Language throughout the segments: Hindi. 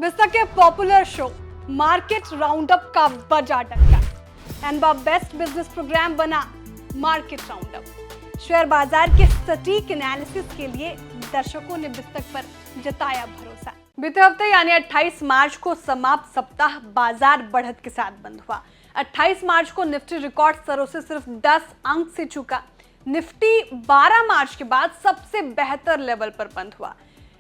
बिस्तर के पॉपुलर शो मार्केट राउंडअप का बजा डंका एंड बेस्ट बिजनेस प्रोग्राम बना मार्केट राउंडअप। शेयर बाजार के सटीक एनालिसिस के लिए दर्शकों ने बिस्तर पर जताया भरोसा। बीते हफ्ते यानी 28 मार्च को समाप्त सप्ताह बाजार बढ़त के साथ बंद हुआ। 28 मार्च को निफ्टी रिकॉर्ड स्तरों से सिर्फ 10 अंक से चूका। निफ्टी 12 मार्च के बाद सबसे बेहतर लेवल पर बंद हुआ।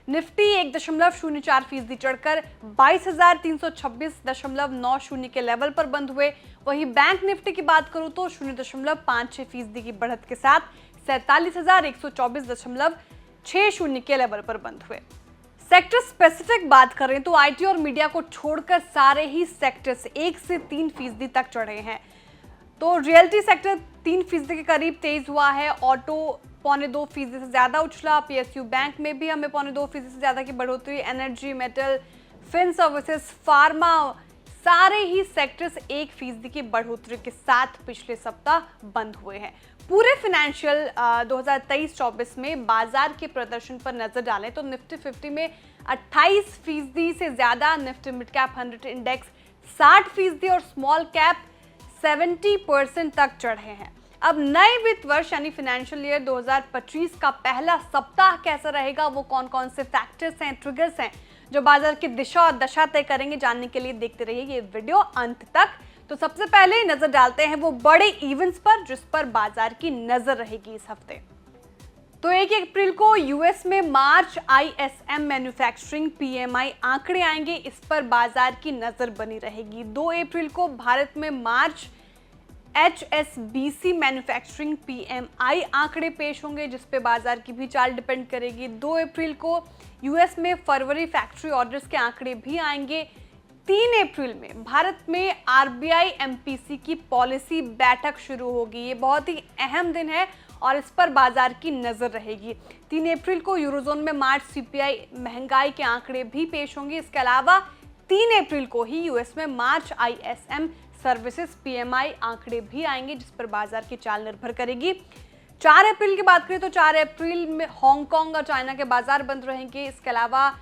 निफ्टी 1.04% चढ़कर 22,326.90 के लेवल पर बंद हुए। वहीं बैंक निफ्टी की बात करूं तो 0.56% की बढ़त के साथ 47,124.60 के लेवल पर बंद हुए। सेक्टर स्पेसिफिक बात करें तो आईटी और मीडिया को छोड़कर सारे ही सेक्टर्स 1 से 3% तक चढ़े हैं। तो रियल्टी सेक्टर 3% के करीब तेज हुआ है। ऑटो 2.25% से ज्यादा उछला। पीएसयू बैंक में भी हमें 2.25% से ज्यादा की बढ़ोतरी। Energy, metal, fin services, pharma, सारे ही सेक्टर्स 1% की बढ़ोतरी के साथ पिछले सप्ताह बंद हुए हैं। पूरे फाइनेंशियल 2023-24 में बाजार के प्रदर्शन पर नजर डालें तो निफ्टी 50 में 28% से ज्यादा, निफ्टी मिड कैप 100 इंडेक्स 60% और स्मॉल कैप 70% तक चढ़े हैं। अब नए वित्त वर्ष यानी फाइनेंशियल ईयर 2025 का पहला सप्ताह कैसा रहेगा, वो कौन कौन से फैक्टर्स हैं, ट्रिगर्स हैं जो बाजार की दिशा और दशा तय करेंगे, जानने के लिए देखते रहिए ये वीडियो अंत तक। तो सबसे पहले नजर डालते हैं वो बड़े इवेंट्स पर जिस पर बाजार की नजर रहेगी इस हफ्ते। तो 1 अप्रैल को यूएस में मार्च आईएसएम मैन्युफैक्चरिंग पीएमआई आंकड़े आएंगे, इस पर बाजार की नजर बनी रहेगी। 2 अप्रैल को भारत में मार्च एचएसबीसी मैन्युफैक्चरिंग पीएमआई आंकड़े पेश होंगे जिस पे बाजार की भी चाल डिपेंड करेगी। 2 अप्रैल को यूएस में फरवरी फैक्ट्री ऑर्डर्स के आंकड़े भी आएंगे। 3 अप्रैल में भारत में आरबीआई एमपीसी की पॉलिसी बैठक शुरू होगी। ये बहुत ही अहम दिन है और इस पर बाजार की नजर रहेगी। 3 अप्रैल को यूरोजोन में मार्च सीपीआई महंगाई के आंकड़े भी पेश होंगे। इसके अलावा 3 अप्रैल को ही यूएस में मार्च आईएसएम सर्विसेज पीएमआई आंकड़े भी आएंगे जिस पर बाजार की चाल निर्भर करेगी। 4 अप्रैल की बात करें तो 4 अप्रैल में हांगकांग और चाइना के बाजार बंद रहेंगे। इसके अलावा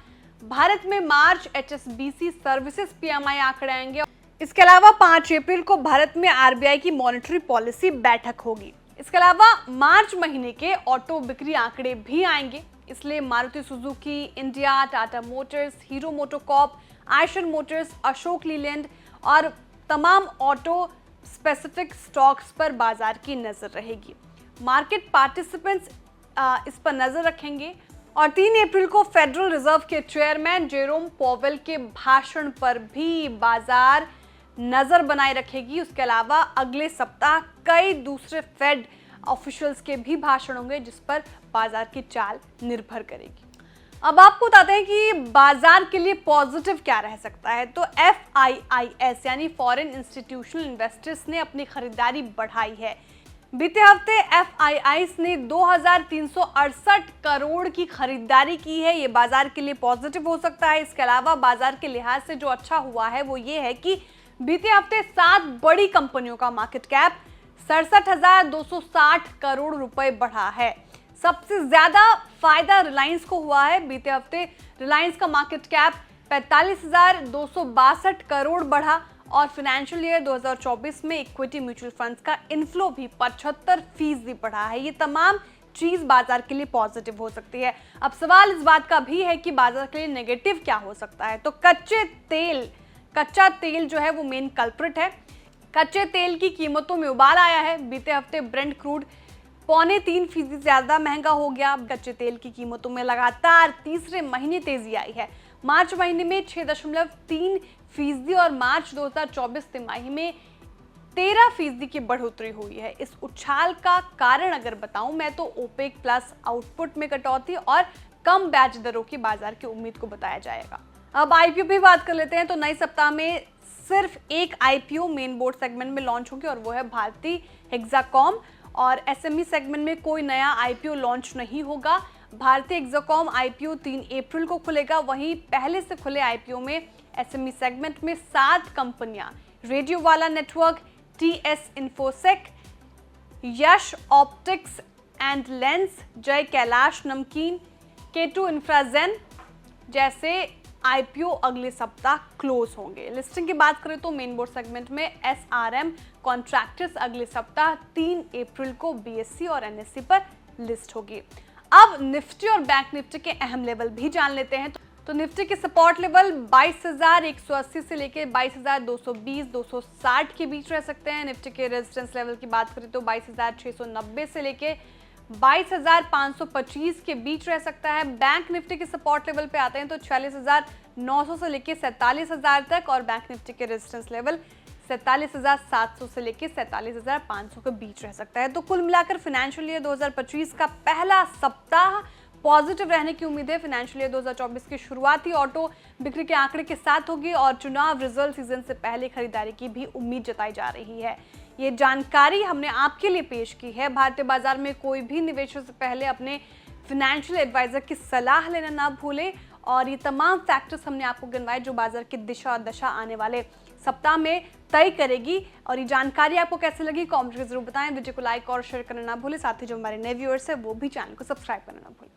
भारत में मार्च एचएसबीसी सर्विसेज पीएमआई आंकड़े आएंगे। इसके अलावा 5 अप्रैल को भारत में आरबीआई की मॉनेटरी पॉलिसी बैठक होगी। इसके अलावा मार्च महीने के ऑटो बिक्री आंकड़े भी आएंगे, इसलिए Maruti Suzuki India, Tata Motors, hero MotoCorp, Eicher Motors, Ashok Leyland और तमाम ऑटो स्पेसिफिक स्टॉक्स पर बाजार की नजर रहेगी। मार्केट पार्टिसिपेंट्स इस पर नजर रखेंगे। और 3 अप्रैल को फेडरल रिजर्व के चेयरमैन जेरोम पॉवेल के भाषण पर भी बाजार नजर बनाए रखेगी। उसके अलावा अगले सप्ताह कई दूसरे फेड ऑफिशियल्स के भी भाषण होंगे जिस पर बाजार की चाल निर्भर करेगी। अब आपको बताते हैं कि बाजार के लिए पॉजिटिव क्या रह सकता है। तो FIIs यानी फॉरेन इंस्टीट्यूशनल इन्वेस्टर्स ने अपनी खरीदारी बढ़ाई है। बीते हफ्ते FIIs ने 2368 करोड़ की खरीदारी की है। ये बाजार के लिए पॉजिटिव हो सकता है। इसके अलावा बाजार के लिहाज से जो अच्छा हुआ है वो ये है कि बीते हफ्ते 7 बड़ी कंपनियों का मार्केट कैप 67,260 करोड़ रुपए बढ़ा है। सबसे ज्यादा फायदा रिलायंस को हुआ है। बीते हफ्ते रिलायंस का मार्केट कैप 45,262 करोड़ बढ़ा और फाइनेंशियल ईयर 2024 में इक्विटी म्यूचुअल फंड्स का इनफ्लो भी 75% बढ़ा है। ये तमाम चीज बाजार के लिए पॉजिटिव हो सकती है। अब सवाल इस बात का भी है कि बाजार के लिए नेगेटिव क्या हो सकता है। तो कच्चा तेल जो है वो मेन कल्प्रिट है। कच्चे तेल की कीमतों में उबाल आया है। बीते हफ्ते ब्रेंट क्रूड 3.25% ज्यादा महंगा हो गया। कच्चे तेल की कीमतों में लगातार तीसरे महीने तेजी आई है। मार्च महीने में 6.3% और मार्च 2024 तिमाही में 13% की बढ़ोतरी हुई है। इस उछाल का कारण अगर बताऊं मैं तो ओपेक प्लस आउटपुट में कटौती और कम ब्याज दरों की बाजार की उम्मीद को बताया जाएगा। अब आईपीओ भी बात कर लेते हैं। तो नए सप्ताह में सिर्फ एक आईपीओ मेन बोर्ड सेगमेंट में लॉन्च होगी और वो है भारती हेक्साकॉम। और एसएमई सेगमेंट में कोई नया आईपीओ लॉन्च नहीं होगा। भारतीय हेक्साकॉम आईपीओ 3 अप्रैल को खुलेगा। वहीं पहले से खुले आईपीओ में एसएमई सेगमेंट में 7 कंपनियां Radiowala network, TS Infosec, Yash optics and lens, Jai Kailash नमकीन, K2 इंफ्राजेन जैसे आईपीओ अगले सप्ताह क्लोज होंगे। लिस्टिंग की बात करें तो मेन बोर्ड सेगमेंट में एसआरएम कॉन्ट्रैक्टर्स अगले सप्ताह 3 अप्रैल को बीएसई और एनएसई पर लिस्ट होगी। अब निफ्टी और बैंक निफ्टी के अहम लेवल भी जान लेते हैं। तो निफ्टी के सपोर्ट लेवल 22,180 से लेकर 22,220 260 के बीच रह सकते हैं। निफ्टी के रेजिस्टेंस लेवल की बात करें तो 22,690 से लेकर 22,525 के बीच रह सकता है। बैंक निफ्टी के सपोर्ट लेवल पे आते हैं तो 46,900 से लेकर 47,000 तक, और बैंक निफ्टी के रेजिस्टेंस लेवल 47,700 से लेकर 47,500 के बीच रह सकता है। तो कुल मिलाकर फाइनेंशियल ईयर 2025 का पहला सप्ताह पॉजिटिव रहने की उम्मीद है। फाइनेंशियल ईयर 2024 की शुरुआती ऑटो बिक्री के आंकड़े के साथ होगी और चुनाव रिजल्ट सीजन से पहले खरीदारी की भी उम्मीद जताई जा रही है। ये जानकारी हमने आपके लिए पेश की है। भारतीय बाजार में कोई भी निवेश से पहले अपने फाइनेंशियल एडवाइजर की सलाह लेना ना भूलें, और ये तमाम फैक्टर्स हमने आपको गिनवाए जो बाजार की दिशा और दशा आने वाले सप्ताह में तय करेगी। और ये जानकारी आपको कैसे लगी कमेंट में जरूर बताएं। वीडियो को लाइक और शेयर करना ना भूलें। साथ ही जो हमारे नए व्यूअर्स हैं वो भी चैनल को सब्सक्राइब करना ना भूलें।